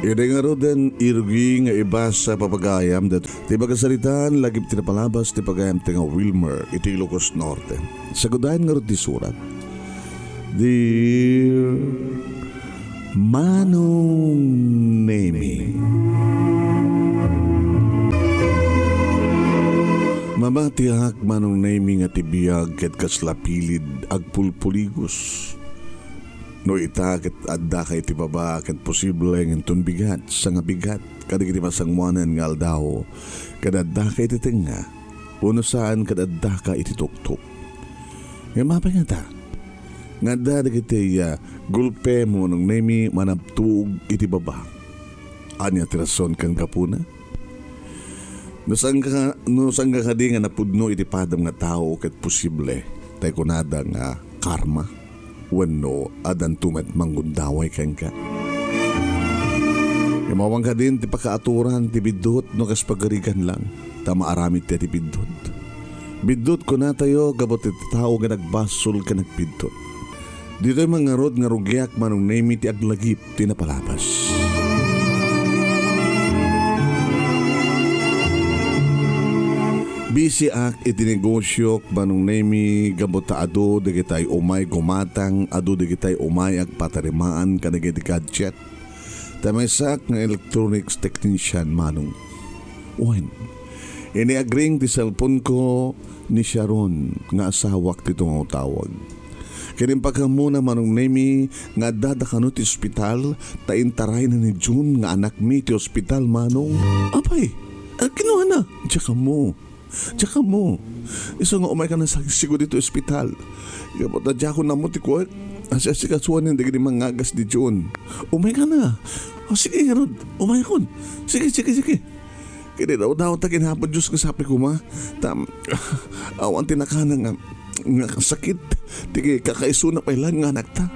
Ida nga ro den irugi nga iba sa papagayam dat ti bagasalitan lagip ti napalabas ti pagayam ti nga Wilmer iti Ilocos Norte. Sagudayan nga ro ti surat. Dear Manong Nemy, mamatihak Manong Nemy nga tibiyag ket kaslapilid agpulpuligos. No ita ket adda kay ti baba ket posible ngintun bigat sa nga bigat kadigiti pasangmuanan nga aldaw ket adda kay ti tenga uno saan ket adda ka iti tuktok. Nga mapay nga ta nga adda dagiti gulpe mo Manong Nemy manabtuog iti baba. Anya ti rason kan kapuna? No sang ka kadi nga napudno iti padam nga tao ket posible tay kunada nga karma wenno adan tumet manggundaway ken ka. Imawang ka din ti pakaaturan ti bidot no kas pagarigan lang ta maaramid ti bidot. Bidot ko na tayo gabot iti tao nga nagbasol ka nagpidot. Dito'y mga rod nga rugyak Manong Nemy ti aglagip ti napalabas. Busy ak iti negosyo Manong Nemy gabot ta ado digitay umay gumatang ado digitay umay ag patarimaan kadagiti gadget. Tamaysak nga electronics technician Manong. Uwan. Ini-agring ti cellphone ko ni Sharon nga asawak ti tungawtawag. Kinimpagka muna Manong Nemy nga dadakano ti ospital ta intaray na ni June nga anak mi ti ospital Manong. Apay, kinuha na. Tsaka mo. Iso nga umay ka na sigo dito ospital. Kapot na dyan ko na mo ti ko. Asikasuan yung digdi mangagas di June. Umay ka na. O sige nga Rod. Umay ko. Sige. Kaya daw ta kinahapon Diyos ka sapi ko ma. Awan tinakana nga sakit. Tigi kakaiso na pailan nga anak ta.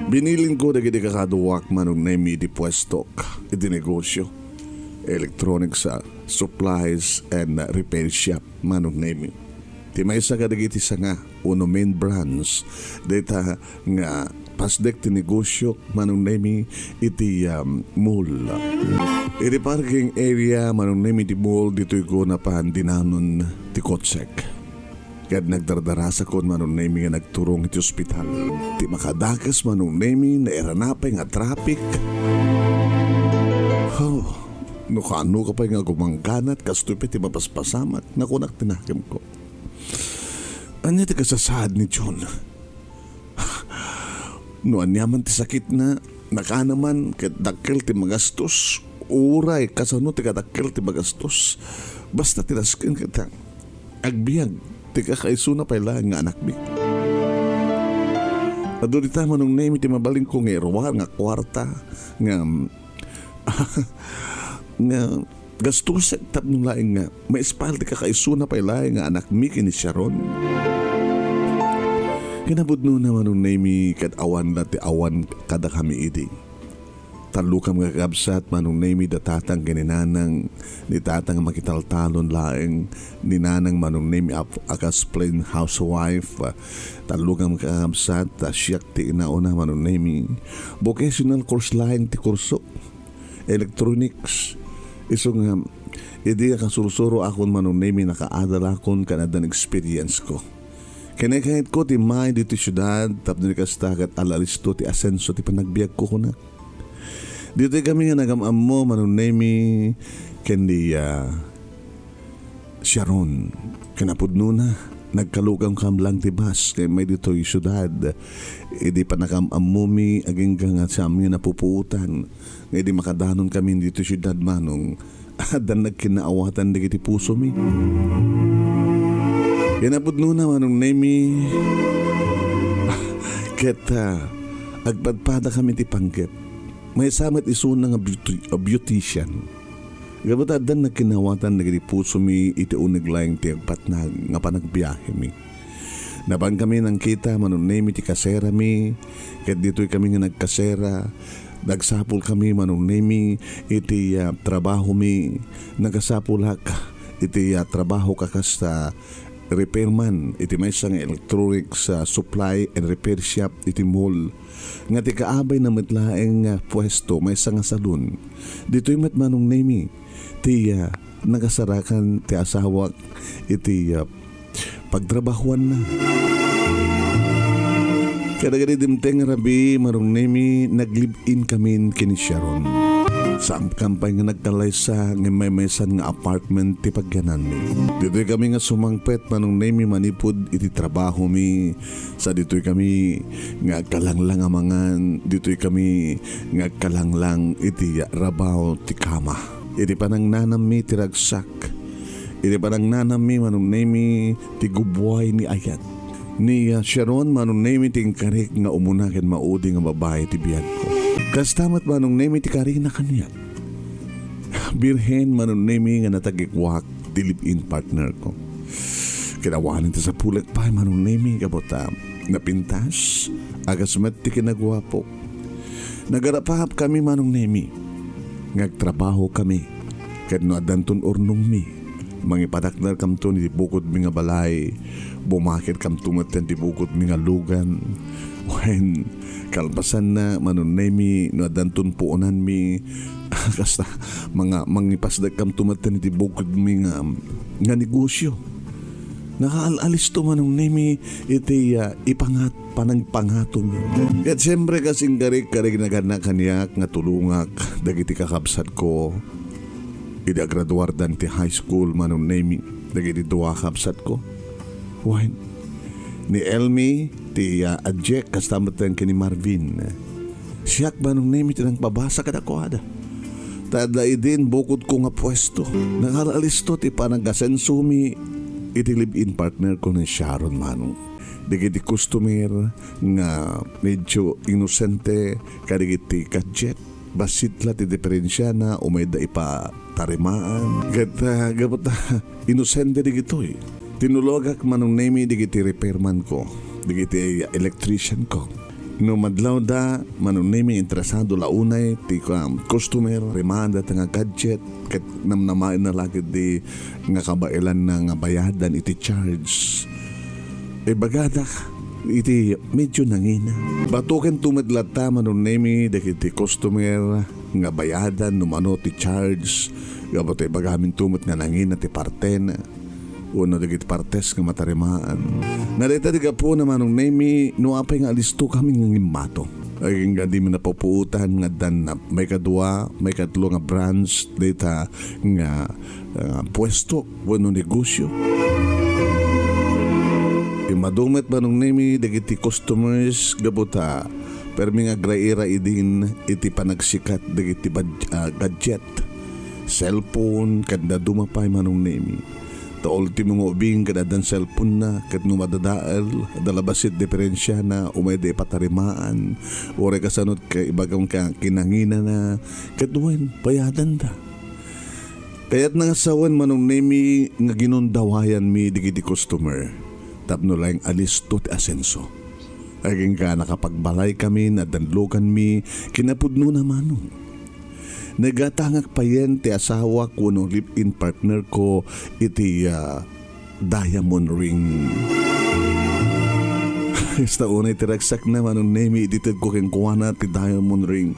Binilin ko dagiti kakaduwak Manong Nemy di pwesto. Iti negosyo. Electronics supplies and repair shop Manong Nemy. Ti may sa kadagiti sa nga uno main branch data nga pasdek ti negosyo Manong Nemy iti mall. Iti parking area Manong Nemy ti mall dito'y ko na pahandinanon ti kotsek. Kad nagdardarasa kon Manong Nemy nga nagturong iti ospital. Ti makadakas Manong Nemy na eranapay nga traffic. No kano ka pa nga gumangganat kastupit ti mapaspasamat na kunak tinakim ko. Anya ti kasasad ni John. No anyaman ti sakit na nakanaman ket dakkel ti magastos. Uray kasano ti kadakkel ti magastos. Basta tinaskin kita. Agbiag ti kakaiso na pala nga anak mi. Adulita Manong Nemy ti mabaling ko nga irwar nga kwarta nga nga gastos sa tapno laing nga may espaldi ka kaisuna pa ilaing nga anak mi kini Sharon. Kinabudno na Manong Nemy kat awan dati awan kada kami idi. Talo kam kakabsat Manong Nemy datatang ganinanang ni tatang makitaltalon laing ni nanang Manong Nemy akas plain housewife. Talo kam kakabsat siyak ti inauna Manong Nemy vocational course laing ti kurso electronics. Iso nga, hindi nakasurusuro akon Manong Nemy nakaadala akon kanadan experience ko. Kinakahit ko ti may dito syudad tapos nikastagat alalisto ti asenso ti panagbiag ko kunak. Dito kami nga nagamam mo Manong Nemy kendi Sharon. Kinapudno na. Nagkalugam kam lang ti bas kay may dito yung syudad. Hindi pa nakamam mo mi aging nga sa amin napupuutan. Hindi makadanon kami dito syudad Manong. Adan nagkinaawatan digiti puso mi. Kinapudno na Manong Nemy. Keta agpadpada kami ti panggep. May samat isuna nga beautician. Gabot adan nagkinawatan nagiti puso mi iti unig laing ti agpatnag nga panagbiyahe mi. Nabang kami nang kita Manong Nemy ti kasera mi. Ket dito'y kami nga nagkasera. Nagsapul kami Manong Nemy iti trabaho mi. Nagasapul hak iti trabaho kakasta repairman iti may sang electronic sa supply and repair shop iti mall nga ti kaabay na matlaeng pwesto may sang salon dito'y Manong Nemy ti nagasarakan ti asawak iti pagtrabahuan na. Kada gani dimteng rabi Manong Nemy nag-live-in kami kini Sharon. Sa kampay nga nagkalaysa nga may maysan nga apartment ti pagyanan mi. Dito'y kami nga sumangpet Manong Nemy manipod iti trabaho mi. Sa dito'y kami nga kalanglang amangan. Dito'y kami nga kalanglang iti rabaw ti kama. Iti panang nanam mi ti ragsak. Iti panang nanam mi Manong Nemy ti gubway ni ayat. Ni Sharon Manong Nemy ting karik nga umuna ken maudi nga babae ti biyag ko. Kastamat Manong Nemy ti karik na kaniya. Birhen Manong Nemy nga natagikwak ti live-in partner ko. Kinawanin ti sa pulag pa Manong Nemy kabota napintas agas met ti kinagwapo. Nagarapahap kami Manong Nemy. Ngagtrabaho kami ket no adanton ornong mi. Mangipataknar kam to ni bukod mi nga balay. Bumakit kam tumaten ti bukod mi nga lugan. When kalpasan na Manong Nemy no adanton puonan mi kasta mga mangipasdag kam tumaten ti bukod mi nga negosyo. Nakaalis to Manong Nemy iti ipangat panang pangato mi. Ket siyempre kasing garik naganak kaniyak nga tulungak dagiti kakabsat ko. Ida graduardan ti high school Manong Nemy dagiti duwa kabsat ko. Why? Ni Elmi ti adjek kastamatan kini Marvin. Siyak Manong Nemy tinang pabasa kada ko ada. Tadlay din bukod ko nga pwesto. Nakaalis to ti panagasenso mi iti live-in partner ko ni Sharon Manong. Digiti customer nga medyo inosente kadigiti kadjet. Basitla ti diferensya na umayda ipa tarimaan. Gabot inosente digitoy. Tinulogak Manong Nemy digiti repairman ko. Digiti electrician ko. No madlaw da Manong Nemy interesado launay ti customer remanda nga gadget ket namnamain na lagi di nga kabailan na nga bayadan iti charge. Bagadak iti medyo nangina. Batuken tumadlata Manong Nemy dagiti customer nga bayadan no mano ti charge. Gabot bagamin tumat nga nangina ti parten. Uno dagiti partes nga matarimaan. Narita diga po na Manong Nemy no apay nga alisto kami nga ngimato. Ay nga di mo napapuutan nga dan na may kadua, may katlo nga branch data nga pwesto wano negosyo. Imadumet Manong Nemy dagiti customers gabuta permi nga graira idin iti panagsikat dagiti gadget cellphone kanda dumapay Manong Nemy. Ta ultimo nga ubing kadadan cellphone na ket no madadaal dalabasit diferensya na umay patarimaan ore kasanot kay ibagam ka kinangina na ket duwen bayadan da. Kaya't nangasawan Manong Nemy nga ginundawayan mi digiti customer. Tapno lang alis to ti asenso. Aging ka nakapagbalay kami na danlogan mi kinapudno na Manong. Nagatangak pa yan ti asawa ko no live-in partner ko iti diamond ring. Ista unay tiragsak na Manong Nemy ititid ko keng kuwana ti diamond ring.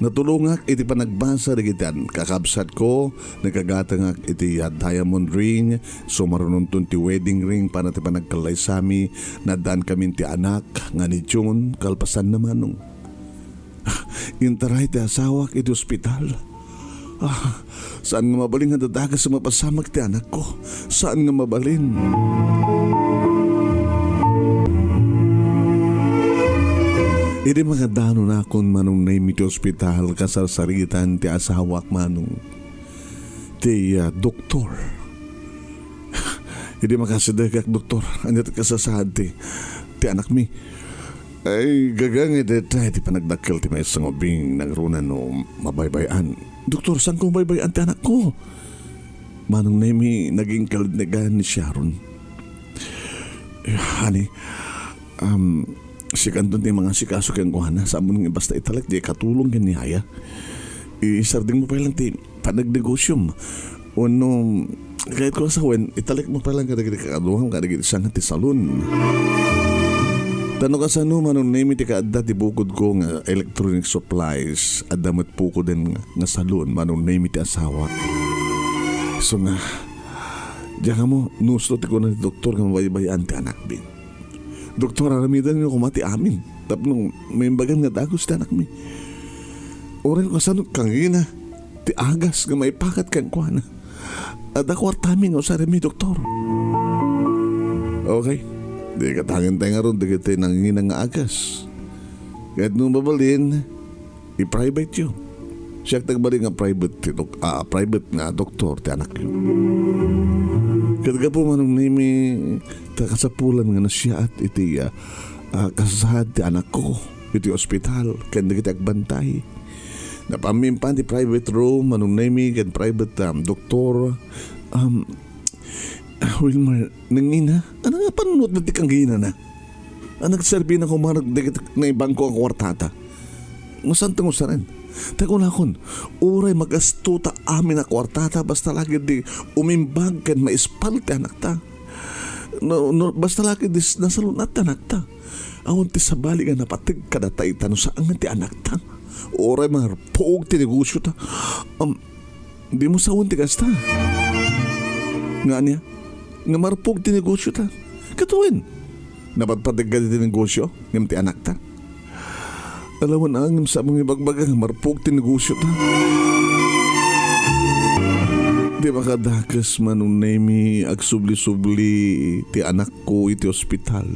Natulungak iti panagbasa digitan kakabsat ko nagagatangak iti diamond ring so marununton ti wedding ring para ti panagkalay sami nadaan kami ti anak nga ni June kalpasan na Manong. Intaray ti asawak iti ospital. Saan nga mabalin nga dadagas sa mapasamak ti anak ko? Saan nga mabalin? Iti mga dano na akong Manong Nemy ti ospital kasarsaritan ti asawak Manong. Ti doktor. Iti makasidagak doktor. Anyat kasasad ti anak mi. Ay, gagangit ti panagdakkel ti may isang ubing nagrunan no mabaybayan. Doktor, saan kong baybayan ti anak ko? Manong Nemy, naging kalidnagan ni Sharon. Honey, sikandun ti mga sikaso kang kuhana sa amon nga basta italak di katulong yan ni Haya. Isarding mo pa lang ti panagnegosyum. Uno, Kahit kung sawen, italik mo palang kadagiti kakaduhang kadagiti isang ti salon. Tanong ka sa Manong Nemy ti kaadda ti bukod ko nga electronic supplies at damat po ko din nga salon Manong Nemy ti asawa. So nga, diyan ka mo, nusto ti ko na ti doktor nga mabaybayan ti anak bin. Doktor, aramidan nyo kumati amin. Tapos may imbagan nga dagos ti anak mi. Oren ko sa kangina, ti agas nga maipakat kang kuana. At ako artamin o sa remi, doktor. Okay. Di katangin tayo nga ron, di kita nanginang nga agas. Kahit nung babalin, i-private yun. Siya tagbali nga private nga doktor, ti anak yun. Kataga po Manong Nemy, takasapulan nga na siya at iti kasasahad ti anak ko, iti ospital, kaya kita agbantay. Napamimpan ti private room, Manong Nemy, kan private doktor. Wilmer, nangina? Ano nga panunod na ti kang gina na? Nagserbi na kumarag na ibang ko ang kwartata. Masantang usa rin. Tako na kon, uray magastuta amin na kwartata basta lagi di umimbag kan maispalte anak ta. No, basta lagi di nasalunat anak ta. Awon ti sabali nga napatig kadatay tano saan nga ti anak ta. Oray mga poog ti negosyo ta. Di mo sawon ti kasta. Nga niya, nga marpog ti negosyo ta. Katuwin, napatpatig ka ti negosyo, ngam ti anak ta. Alam mo na ngam sa mga ibagbagang marpog ti negosyo ta. Di makadakas Manong Nemy agsubli-subli ti anak ko iti ospital.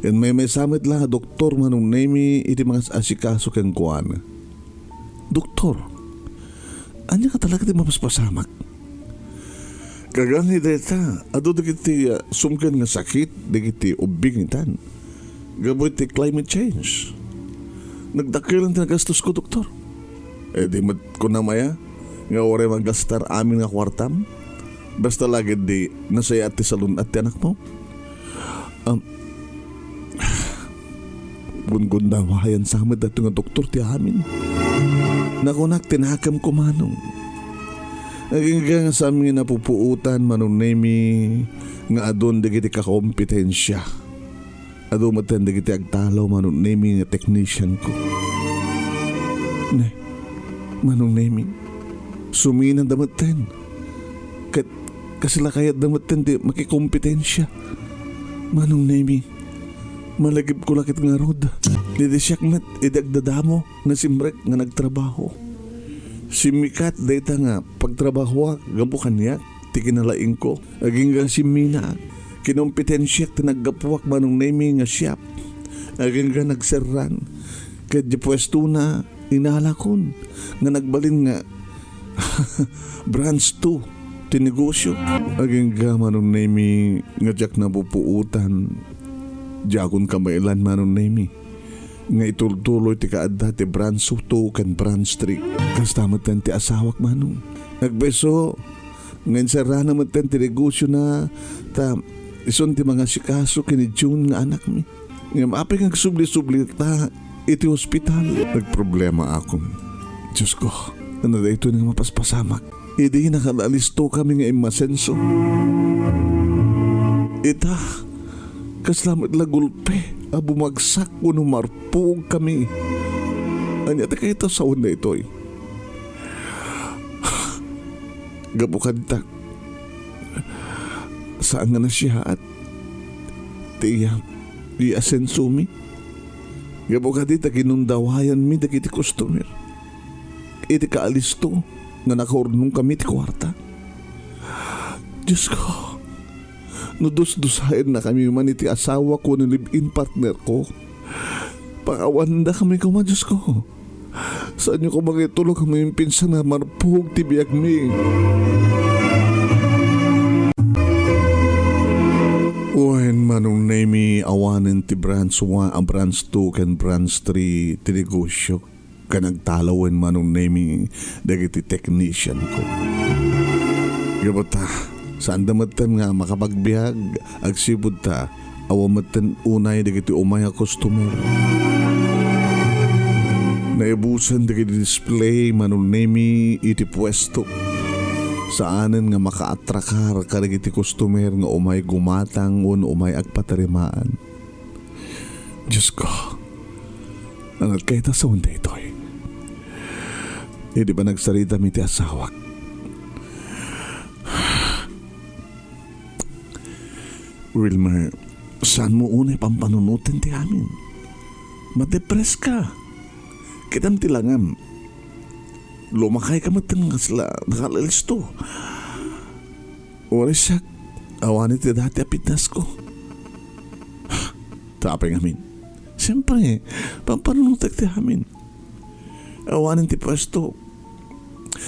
Yan may samit la doktor Manong Nemy iti mga asikaso kang kuana. Doktor, anya ka talaga ti mapaspasamak? Kagani deta, ado dagiti sumkan nga sakit, dagiti ubingitan. Gaboy ti climate change. Nagdakilan ti nagastos ko, doktor. Di mat ko na maya, nga oray magastar amin nga kwartam. Basta lagi di nasaya at ti salon at ti anak mo. Gungundawayan sa amin dato nga doktor ti amin. Nakunak tinakam ko Manong. Naging nga sa amin napupuutan Manong Nemy nga adon dagiti kakompetensya. Adon matan dagiti agtalaw Manong Nemy nga technician ko. Manong Nemy, suminan damaten. Kasila kayat damaten di makikompetensya. Manong Nemy, malagip ko lakit nga rod. Didi siyakmat idagdadamo nga simrek nga nagtrabaho. Si Mikat data nga pagtrabaho gabukan niya ti kinalaing ko. Aging nga si Mina kinompetensya tinaggapuak Manong Nemy nga siyap. Aging nga nagserran kaya di pwesto na inalakon nga nagbalin nga branch 2 ti negosyo. Aging nga Manong Nemy nga jak napupuutan jakon kamailan Manong Nemy nga itultuloy ti kaadda ti branch 2 kan branch 3. Kastamat ten ti asawak Manong. Nagbeso nga insara naman ten ti negosyo na ta ison ti mga sikaso kini June nga anak mi. Nga maapay nga subli-subli ta iti hospital. Nagproblema akong Diyos ko, ano da ito nga mapaspasamak. Hindi nakalalisto kami nga imasenso. Ita, kaslamat la gulpe. Bumagsak ko nung marpug kami. Anya ta kayo sa una ito eh. Gabukan ta. Saan nga na siya at tiya i-asenso mi. Gabukan dita ginundawayan mi dagiti customer. Iti kaalisto nga nakaurnong kami ti kwarta. Diyos ko. Nudus-dusahin na kami man iti asawa ko ni live-in partner ko. Pakawanda kami kuma, Diyos ko. Saan nyo ko magitulog kami yung pinsan na marpug ti biyag mi. Uwain Manong Nemy awanin ti branch 1, branch 2, kan branch 3 ti negosyo. Kanagtalawin Manong Nemy dagiti technician ko. Gabata. Saan damatan nga makapagbiag agsibod ta awamatan unay dagiti umay a customer. Naibusan dagiti display Manong Nemy iti pwesto. Saanen nga makaatrakar kadagiti customer nga umay gumatang un umay agpatarimaan. Diyos ko, nangat kayo ta sa unday toy. Hindi ba nagsarita mi ti asawak? Wilmer, saan mo unay pampanunutin ti amin? Madepres ka. Kitam ti langam. Lumakay ka matang sila nakalalisto. Wala siya, awanin ti dati apitnas ko. Tapay ngamin. Siyempre, pampanunutin ti amin. Awanin ti pwesto.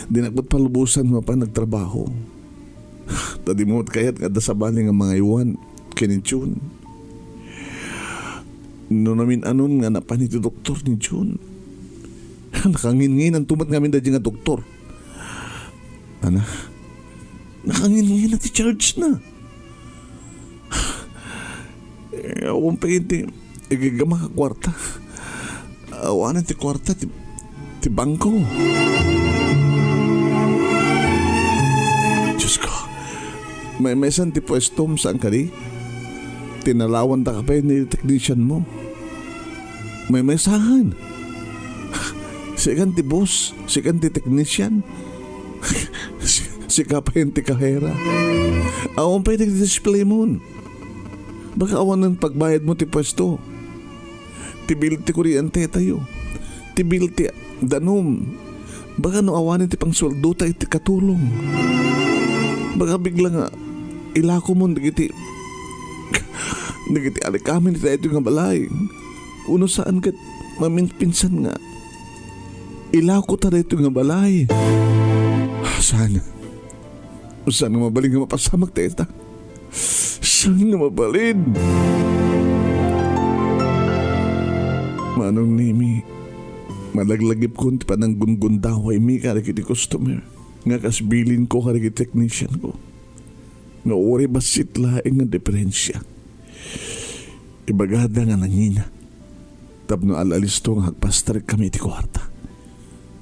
Di nagpat palubusan mo pa nagtrabaho. Tadi mo kaya't kada sa bali nga mga iwan kininchun. No namin anon nga napaniti doktor ni June. Nakangin-ngin ang tumat ngamin dadya nga doktor. Ana, nakangin-ngin na ti charge na. Awang pa hindi igigama ka kwarta. Awanan ti kwarta ti bangko. Diyos ko, may mesan ti pwestom saan ka di? Tinalawan ta ka pa ni technician mo. May mesahan. Sikan ti boss, sikan ti technician. Sika pa yung ti kahera. Awan pa yung display mo. Baka awan ng pagbayad mo ti pwesto. Tibil ti kuryente tayo. Tibil ti danom. Baka no awanin ti pang sweldo tayo ti katulong. Baka bigla nga ilako mo nagiti alikamin tayo ito nga balay. Uno saan kat maminpinsan nga ilako tayo ito nga balay. Saan nga mabaling nga mapasamak tayo ta. Saan nga mabalin? Manong Nemy, malaglagip ko ti panang gunggundaway mi karikiti customer. Nga kasbilin ko karikiti technician ko. Nga uri basit laing nga diferensya. Ibagada nga nangina. Tapno alalisto nga hagpastrik kami ti kwarta.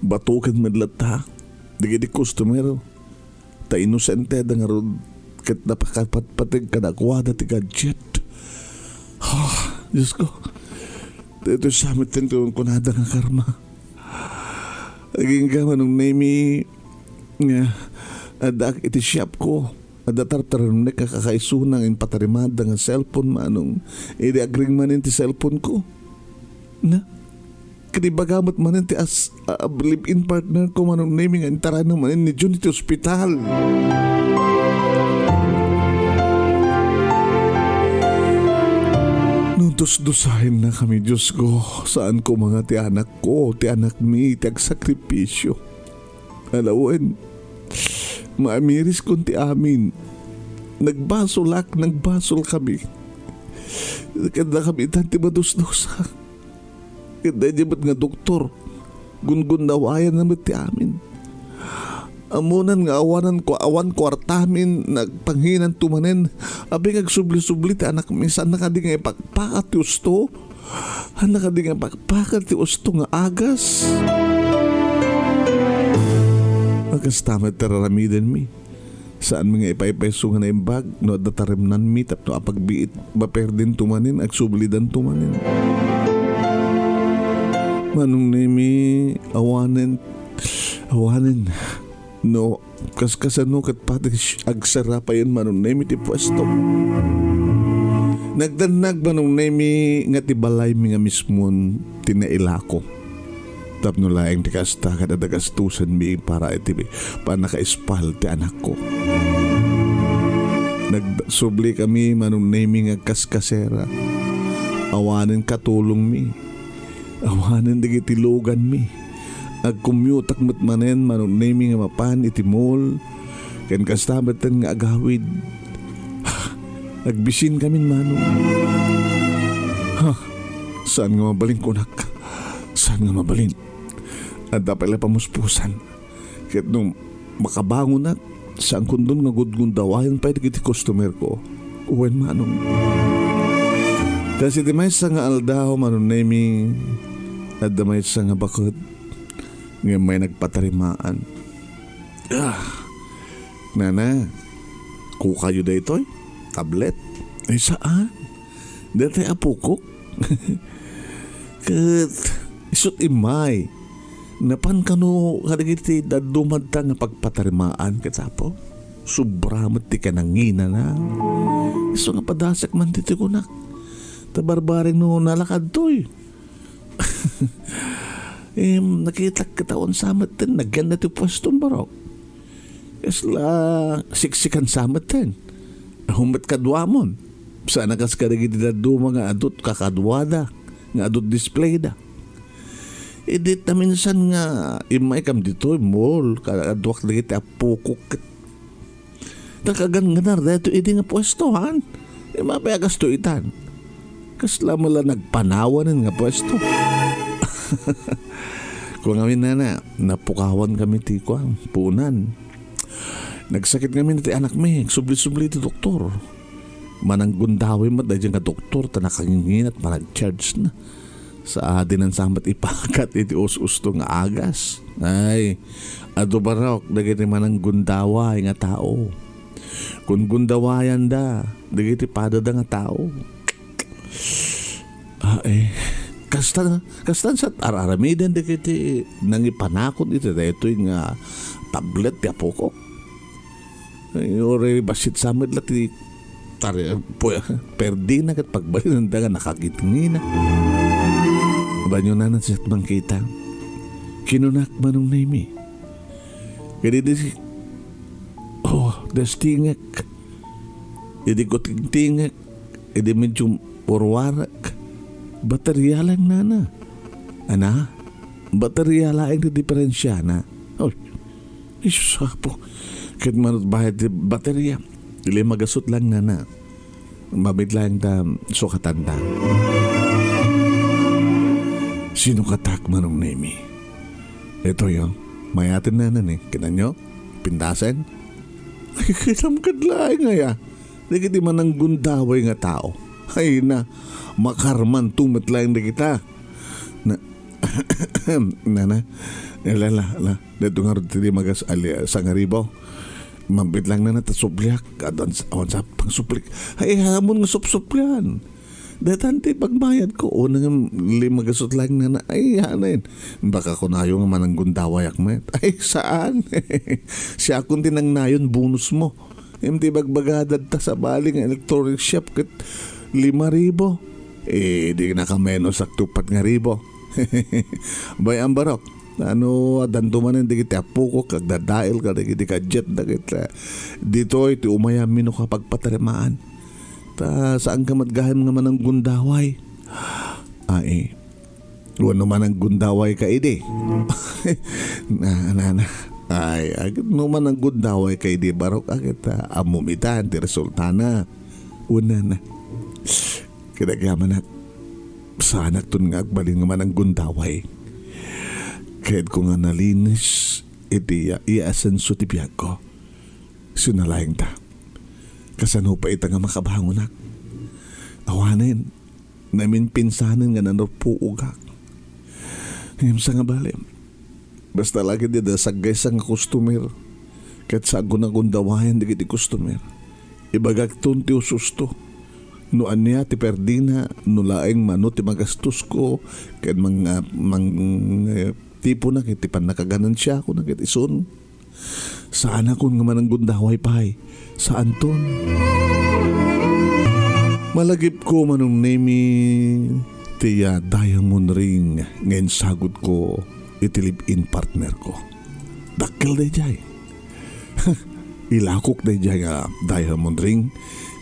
Batukan madlata. Digiti customer. Ta inosente da nga rod kat napakapatpatig kadakwada ti gadget. Diyos ko. Ito sa amin tintuon ko nada nga karma. Naging ka Manong Nemy nga adak iti shop ko. Adatartaran na kakakaisunang in patarimada nga cellphone manong i-agring manin ti cellphone ko. Na? Kadibagamot manin ti as live-in partner ko Manong Nemy nga intaran manin ni June iti ospital. Dos-dosahin na kami, Diyos ko. Saan ko mga ti anak ko, ti anak mi, ti agsakripisyo. Alawan, maamiris ko ti amin. Nagbasol kami. Kada kami tanti madus-dosa. Kada jabat nga doktor, gun-gun dawayan naman ti amin. Amunan nga awan kwartamin nagpanghinan tumanen abi agsubli-subli ti anak minsan nakadi nga ipagpakat ti usto nakadi nga ipagpakat ti usto nga agas tamat tararamiden mi saan mga ipaipeso nga na imbag no datarimnan mi tapno apagbiit maperdin tumanin agsublidan tumanin. Manong Nemy, awanen no, kaskasano kat pati agsara pa yan Manong Nemy ti pwesto. Nagdanag Manong Nemy nga ti balay mi nga mismon tinailako. Tapno laeng ti kasta kada dagastusan mi para iti panaka-espal ti anak ko. Nagsubli kami Manong Nemy nga kaskasera. Awanen katulong mi. Awanen digiti logan mi. Ag-commute manen Manong Nemy nga mapan iti mall ken kastamatan nga agawid. Agbisin kami Manong. Saan nga mabalin kunak? Saan nga mabalin? At dapat pamuspusan. Ket nung makabangon na saan kundon nga gudgundawayan pa iti customer ko. Uwen Manong. Kasi di may sa nga aldaw Manong Nemy at damay sa nga bakot. Ngayon may nagpatarimaan. Nana, kukayo daytoy, tablet. Ay saan? Dati apukok. Kat isut imay. Napan kano kadagiti dadumad ta nga pagpatarimaan kat sapo. Sobra ti ka nangina na. Iso nga padasak man titi kunak. Tabarbaring no nalakad to'y. Nakita kataon samat din. Nagyan na ti pwestong barok. Isla siksikan samat din. Humat kadwamon. Sana kas kadagiti daduma nga adot kakadwada. Nga adot display da. Edit na minsan nga imay kam dito mall kadwak lagi ti apukok. Nakaganganar dito idi nga pwestohan. Mapayagas to itan. Kasla mala nagpanawanan nga pwesto. Kung ngamin na napukawan kami ti ko punan. Nagsakit kami na ti anak mi. Subli-subli ti doktor. Manang gundawi mo dahil nga doktor ta nakangingin at manag-charge na. Sa adinan samat ipakat iti us-usto nga agas. Ay, ado barok dagiti manang gundaway nga tao. Kung gundawayan da, dagiti padada nga tao. Kastan sa araramiden dagiti nangipanakot iti daytoy nga tablet ti apokok. Ay, ore basit samat lati perdi na kat pagbalin da nga nakagitngin na. Banyo na nansat bang kita. Kinunak Manong Nemy. Kaya di das tingak. Hindi ko tingak. Hindi medyo purwarak. Baterya lang nana. Ana? Baterya lang ang diferensya na. Oh, isus po. Kahit manot bahit baterya. Ili magasot lang nana. Mabit lang da sukatanda. Sino katak Manong Nemy? Ito yung mayatin na nan eh. Kinan nyo? Pindasan? Ay, kinam kadlaay nga ya. Di man ang gundaway nga tao. Ay na, makarman tumatlayan na kita. Na, la. Dito nga rin tili magas sangaribo. Mambit lang na natasuplyak. Awan sa pang suplik. Ay, hamon nga supsuplyan. Datante pagbayad ko o nang limagasot lang na ay hanin. Baka ko na yung manang gundawayak met. Ay saan? Siya akong tinangnayon bonus mo. Hindi bagbagadad ta sa baling electronic shop kat 5,000. Di na ka menos ak 4,000. Bayang barok. Ano danduman hindi kita apoko kagdadail ka hindi ka jet dito iti umayam mino kapag patarimaan. Saan ka matgahim nga man ang gundaway? Ay, wano man ang gundaway ka ide. Ay, agad no man ang gundaway ka ide. Barok agad amumitan, ti resulta na. Una na. Kinagaman na. Sana tun nga agbalin nga man ang gundaway. Kahit ko nga nalinis, iti iasenso ti biyag ko. Sinalayang ta. Kasano pa ita nga makabangon ak. Awanin, namin pinsanin nga nanarpuugak. Ngayon sa nga bali, basta lagi di da sagay sa nga customer. Kahit sa agunagundawayan di kiti customer. Ibagag tunti o susto. Noan niya ti perdina, nulaing mano ti magastos ko. Kahit tipo na kiti pan nakaganan siya ko na kiti isun. Saan akong nga manang gundaway pay? Saan ton? Malagip ko Manong Nemy tiya diamond ring ngayon sagot ko itilip-in partner ko. Dakil day jay. Ilakok day jay nga diamond ring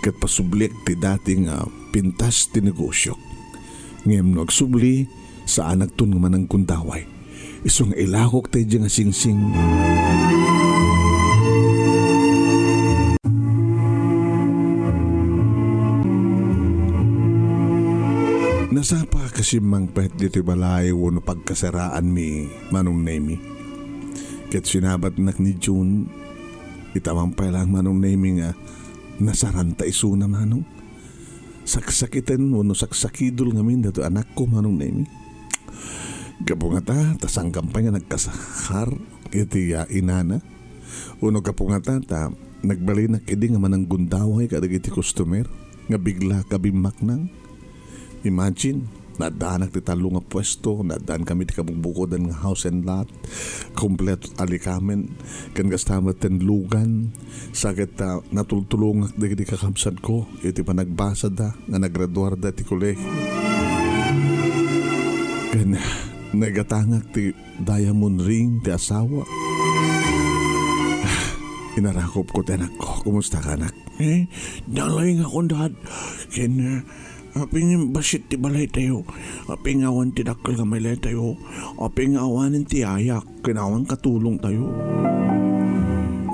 kat pasublik ti dating pintas ti negosyo. Ngayon nagsubli saan nagtun nga manang gundaway. Isong ilakok day jay nga sing-sing. Nasapa kasi mang pet dito balay wano pagkasaraan mi Manong Nemy. Ket sinabat nak ni June, itamang pa lang Manong Nemy nga nasaranta iso na Manong. Saksakitan wano saksakidol ngamin dato anak ko Manong Nemy. Gabo nga ta, tasang kampanya nagkasakar iti inana. Uno ka po nga tata, nagbalinak idi nga manang gundaway kadagiti customer nga bigla kabimak nang. Imagine, nadaanak ti talo nga pwesto, nadaan kami ti kabungbukodan nga house and lot, kompleto alikamen, kan gastamat ten lugan, sakit natultulungak di kakabsat ko, iti pa nagbasa da, nga nagraduar da ti kolehyo. Kan nagatangak ti diamond ring ti asawa. Inarakop ko ti anak ko, kumusta ka anak? Dalay nga ko dad, ken aping basit ti balay tayo, aping awan ti dakkel nga malay tayo, aping awanin ti ayak, kinawan katulong tayo.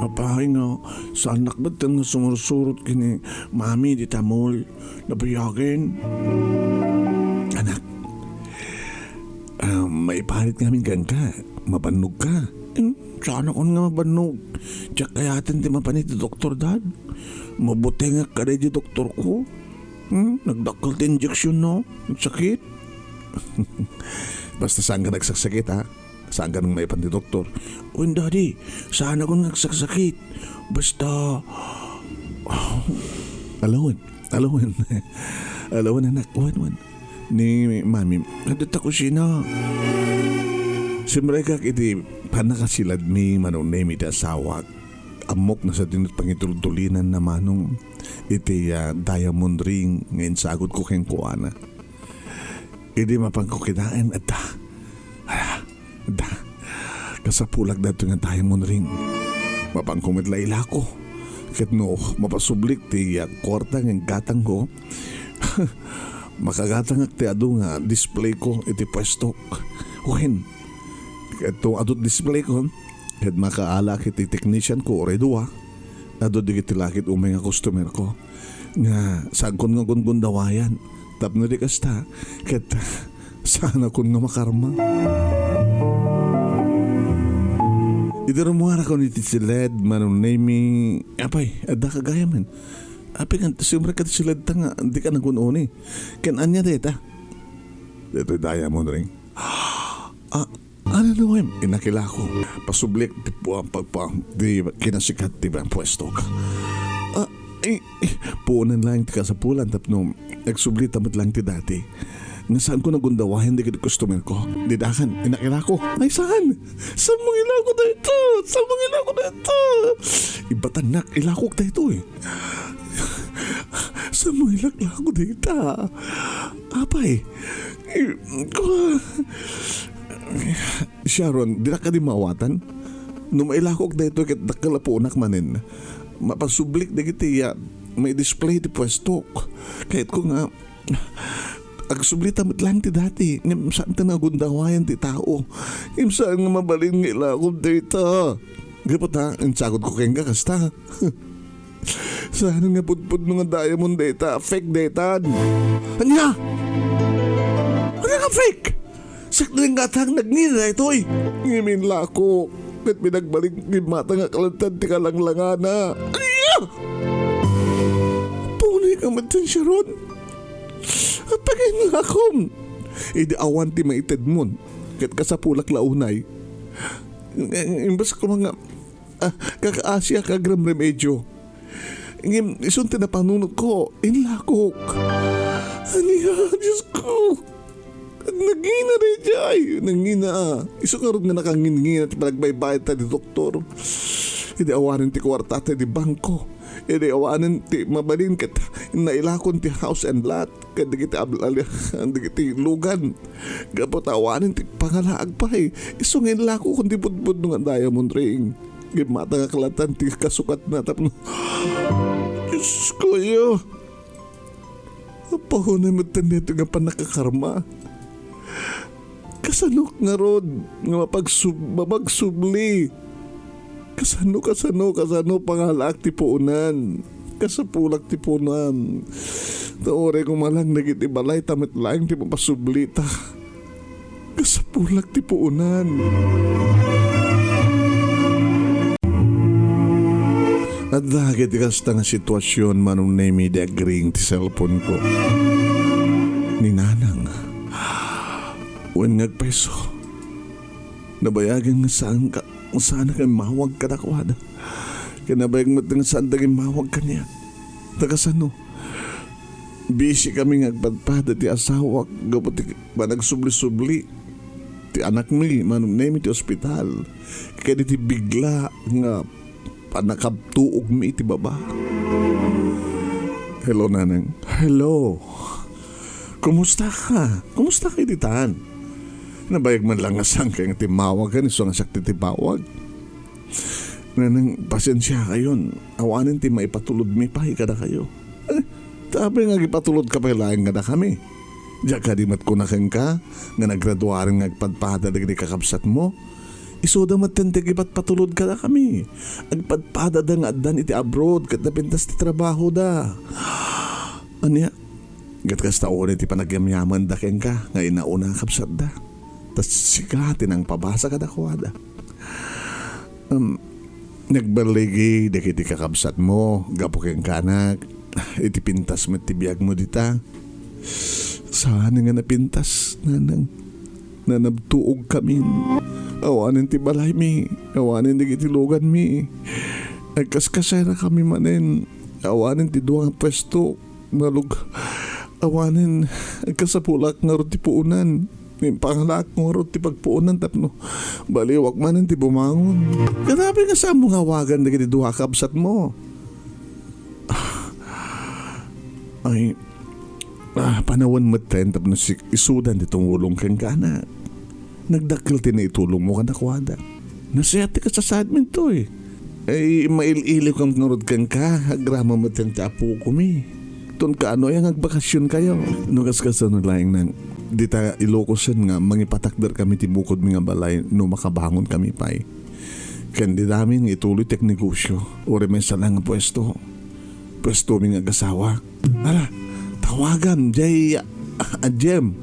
Apahay nga, sa anak ba't nga sumursurot kini mami di tamol, nabayagin. Anak, maipalit namin kang ka, mabanog ka. Sana ko nga mabanog, tiyak kayatin ti mapanit ti doktor dad. Mabuti nga kada di doktor ko. Nagdakkel ti injection no, nagsakit. Basta saan ka nagsasakit ha? Saan ka nang maipan ti doktor? Uy daddy, sana ko nagsakit. Basta Alawan anak, wan. Ni mami, nadata ko siya. siyempre kak iti panakasilad mi Manong Nemy ti asawa. Amok na sa dinut pangitultulinan na manong iti diamond ring ngayon sagot ko keng kuana. Idi mapangkukinaan at kasapulag dato nga diamond ring. Mapangkumitlaila ko. Ket no, mapasublik ti kwarta ng gatang ko. Makagatang ti adu nga display ko iti pwesto. Wen, ito adut display ko. Ket makaalak iti technician ko oray duwa. Adu digiti lakit umay nga customer ko. Nga sagkon nga gundawayan. Tapno di kasta. Ket sana kun nga makarma. Idarumuara ko ni Titsiled Manong Nemy. Apay, ada kagayaman. Apay kan siyempre ka Titsiled ta nga di ka nagununi. Ken anya deta. Dito diamond ring. Ano naman? Inakila ko. Pasublik di kinasikat di ba ang pwesto ka. Puunan lang ti kasapulan tapno nagsublit tamat lang ti dati. Nga saan ko nagundawahin di kiti customer ko. Didakan, inakila ko. Ay saan? Saan mong ilako dito? Saan mong ilako dito? Ibatanak, ilako dito eh. Saan mong ilako dito? Apay. Sharon, di na ka di mawatan? Numailakok dito ket nakalapunak manin. Mapasublik di kiti may display di pwesto. Kahit ko nga agsublit tamat lang ti dati. Ngam saan ta nagundawayan ti tao. Ngam saan nga mabalin nga ilakog dito. Gapot ha, insagod ko keng kasta. Saan nga pudpud nga diamond data, fake data. Anya? Ano nga fake? Sakling gatang nagnina ito eh. Ngimin lako. Kat pinagbalik ni mata nga kalantad ti kalanglangana. Anya? Punay ka man din siya ron. At pagay nga akong idi awan ti maited mon ket kasapulak launay imbas ko mga kakaasya kagram remedyo ngim isun ti napanunot ko inlakok aniya Diyos ko nagina rin jay nangina iso karon nga nakangingin at pagbaybayad ta di doktor idi awanin ti kwarta ti di bangko idi awanin ti mabalin ket nailakon ti house and lot ket digiti digiti lugan gapot awanin ti pangalaag pa iso nga ilako kundi budbud nga diamond ring gimata nga kalatan ti kasukat na tapno Diyos ko yo apahunay mo taneto nga panakakarma kasanok nga rod nga mapagsubli kasano pangalak ti puunan kasapulak ti puunan taore ko malang nagiti balay tamit lang ti mapasublita kasapulak ti puunan at lagi ti kasta nga sitwasyon Manong Nemy di agring ti cellphone ko ni nanang wen ngagpeso nabayagan nga saan ka Sana kay mawag ka na kwada. Kinabayag mo nga saan daging mawag ka niya. Tagasano. Busy kami ngagpadpada ti asawa. Gapot ti panagsubli-subli. Ti anak mi, Manong Nemy ti ospital. Kaya ti bigla nga panakabtuog mi ti baba. Hello, Nanang. Hello. Kumusta ka? Kumusta ka ititan? Nabayag man lang nga sang kaya nga timawag ka ni so nga sakti tipawag. Nanang pasensya kayon. Awanin ti maipatulod mi pahi kada kayo. Tabi nga ipatulod ka pa laing nga na kami. Diya ka di mat kunakang ka nga nagraduarin nga agpadpada dagdi kakabsat mo. Isuda matentig ibat patulod ka na kami. Agpadpada da nga adan iti abroad kat napintas ti trabaho da. Anya? Gat taon iti panagyamyaman da keng ka nga inauna kapsat da. Tas sigatin ang pabasa ka dakwada. Nagbaligi daki ti kakabsat mo, gapo keng kanak, iti pintas mo tibiyag mo dita. Saan nga napintas, Nanang? Nanabtuog kami. Awanin ti balay mi, awanin di kitilugan mi. Nagkaskasay na kami manen, awanin ti duwang pwesto, malug. Awanin, agkasapulak nga ro ti puunan. Pangalak nga ro ti pagpuunan tapno. Baliwak manen ti bumangon. Kanabi nga sa mga wagan na kiti duha kabsat mo. Ay, panawan mo ten tapno isudan ditong ulong kang kana. Nagdakil tin na itulong mo ka nakwada. Nasiyati ka sa sadmin to eh. Ay, mail-iliw kang ngarod kang ka. Agrama mo ten ti apo ko mi. Ton ka ano yung agbakasyon kayo. Nugas ka sa nulaing nang di ta Ilocosan nga mangipatakder kami ti bukod mi nga balay no makabangon kami pay. Kandi namin ituloy tek negosyo. Uri may salang pwesto. Pwesto mi nga gasawa. Ala, tawagan jay Agyem.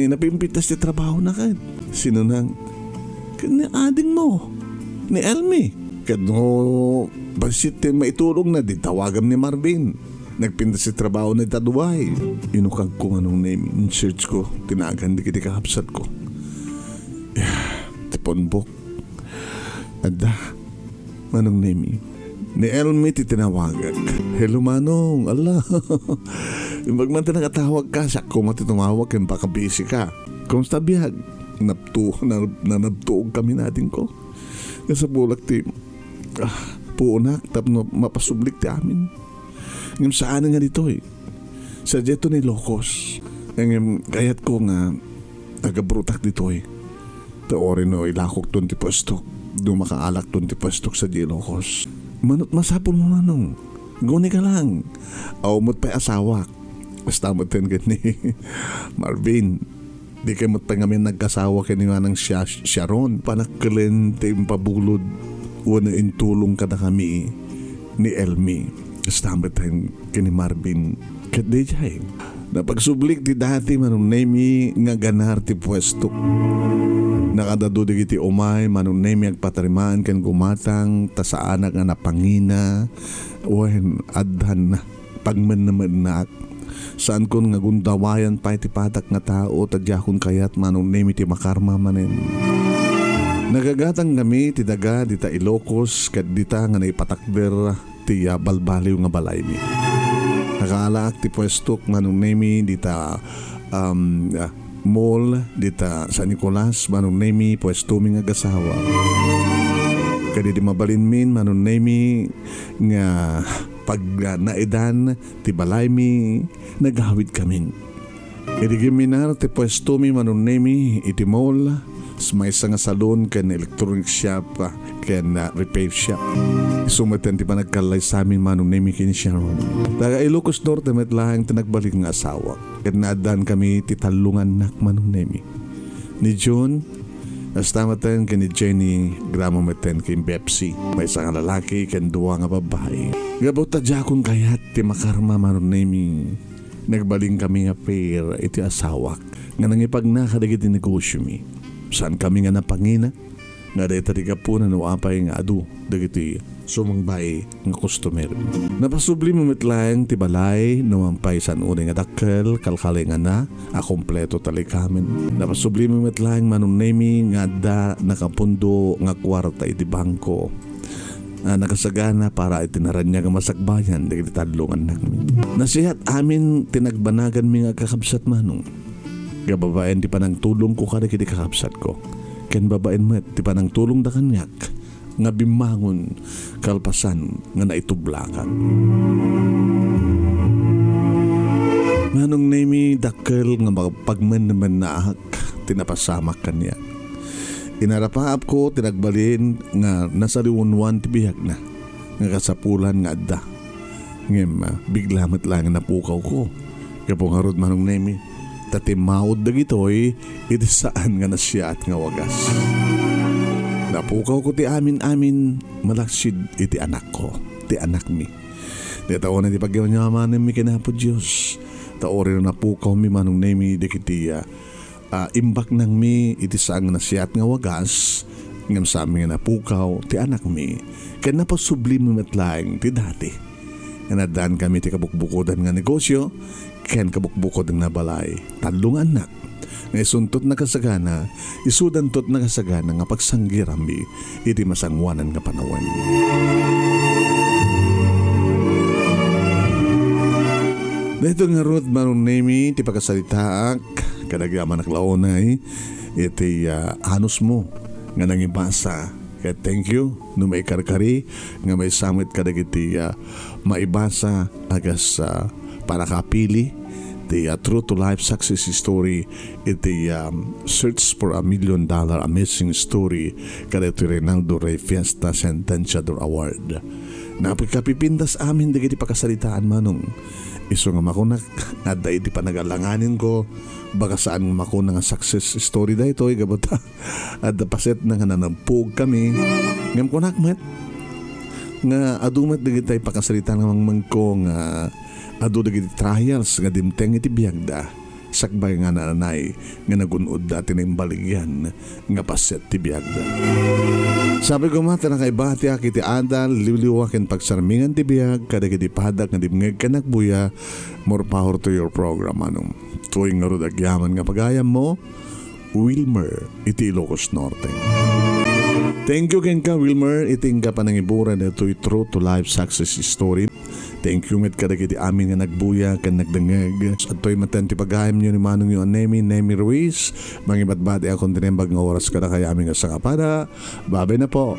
Napimpitas ti trabaho na kan. Sino nang ni ading mo ni Elmi. Kano basit maitulong na di tawagan ni Marvin. Nagpinta si trabaho na itaduay. Inukag ko Manong Nemy. In search ko, tinagan di kiti kahapsat ko. Tiponbok. Ada, Manong Nemy. Ni Elmi titinawagan. Hello Manong, ala. Yung magmanta nakatawag ka, siya ko matitumawag kaya pakabisi ka. Kumusta biyag? Nanabtuog kami natin ko. Kasi bulak ti, puunak, tapno mapasublik ti amin. Ngam saan nga dito eh. Sa dito ni Locos. Ngam kayat ko nga tagabrutak dito eh. Taorin no ilakok doon ti pwestok. Doon makaalak doon ti pwestok sa di Locos. Manot masapol mo Manong. Guni ka lang. Awmot pa'y asawak. Basta mo ten ni Marvin. Di kayo mo't pa ngamin nagkasawa kayo ni Manang Sharon. Panakkalin ti pabulod. Wana intulong ka na kami ni Elmi. Kastamit tayong kini Marvin kat di jay. Napagsublik di dati Manong Nemy nga ganar ti pwesto. Nakadado di kiti umay Manong Nemy agpatarimaan kan gumatang ta sa anak nga napangina. Wen adhan na pagman naman nak. Saan kon nga gundawayan pa iti patak nga tao tadyakon kayat Manong Nemy ti makarma manen. Nagagatang kami ti daga dita Ilocos kat dita nga naipatakder ti balbaliw nga balay mi. Nakaalak ti pwestok Manong Nemy dita mall dita San Nicolas Manong Nemy pwesto mi nga gasawa. Kadi di mabalin min Manong Nemy nga pag naidan ti balay mi naghawid kami. Kadi giminar ti pwesto mi Manong Nemy iti mall may isa nga salon ken electronic shop ken repair shop. Sumatan ti panagkalay sa amin Manong Nemy ken Sharon. Taga Ilocos Norte met lang tinagbalik nga asawa. Ken naadan kami ti talungan nak Manong Nemy. Ni John nastamatan ken ni Jenny gramameten ken Pepsi. May isa nga lalaki ken duwa nga babae. Gabot ta jakon kayat ti makarma Manong Nemy. Nagbaling kami nga pair iti asawak nga nangipag nakadagiti negosyo mi. Saan kami nga napangina? nga day tadi ka po na nawapay nga adu dagiti sumangbay nga customer. Napasubli mo mitlayang tibalay nawampay san unay nga dakkel kalkalingan na a kompleto talikamen. Napasubli mo mitlayang Manong Nemy nga da nakapundo nga kwarta iti bangko. Nakasagana para itinaran niya nga masakbayan dagiti tadlungan namin. Nasihat amin tinagbanagan mi nga kakabsat Manong. Gababaen di pa nang tulong ko kada kiti kakabsat ko. Ken babaen met ti panang tulong da kanyak nga bimangon kalpasan nga naitublakan. Manong Nemy dakkel nga pagmen naman naak tinapasamak kanya. Inarapaap ko tinagbalin nga nasaliwunwan ti bihag na nga kasapulan nga adda. Ngem biglamat lang napukaw ko. Kapong harod Manong Nemy tatimawod dagitoy iti saan nga nasya at nga wagas. Napukaw ko ti amin malaksid iti anak ko, ti anak mi. Di tao na ti pagyaman mi kinapo Diyos. Tao rin napukaw mi Manong Nemy dikiti imbak nang mi iti saan nga nasya at nga wagas. Ngam sa amin nga napukaw ti anak mi. Kaya napasubli mi matlaing ti dati. Nadaan kami ti kabukbukodan nga negosyo. Ken kabukbukod ng nabalay, talong anak, nga isuntot na kasagana, isudantot na kasagana nga pagsanggirambi, iti masangwanan nga panawan. Dito nga Ruth Manong Nemy, ti pagkasalitaak, kadagyaman naklaonay, iti hanos mo, nga nangibasa. Kaya thank you, no may karkari, nga may samit kadagiti maibasa agas para kapili the true to life success story iti search for $1 million amazing story kada iti Rinaldo Rey Fiesta Sentenciador Award. Napagkapipindas amin dagiti pakasalitaan Manong. Iso nga makunak adda iti panagalanganin ko baka saan makuna nga success story da ito gabata adda paset na nga nanampug kami ngam kunak met nga adumat dagiti pakasalitaan nga mangko nga adu dagiti trials nga dimteng iti biyagda sakbay nga nanay nga nagunod dati na imbaligyan nga paset ti biyagda. Sabi ko mata na kaibati akiti adal liwliwaken pagsarmingan ti biyag kadagiti padak nga dimngeg ka nagbuya more power to your program Manong. Tuwing nga rod agyaman nga pagayam mo Wilmer iti Ilocos Norte. Thank you ken ka Wilmer iting ka panangiburan ito'y true to life success story. Thank you met kadagiti amin nga nagbuya ken nagdengeg. At to'y matenti pagayam nyo ni Manong yung Nemy Ruiz. Mangibat-bati akong tinembag nga oras kada kaya amin nga sa kapada. Babay na po.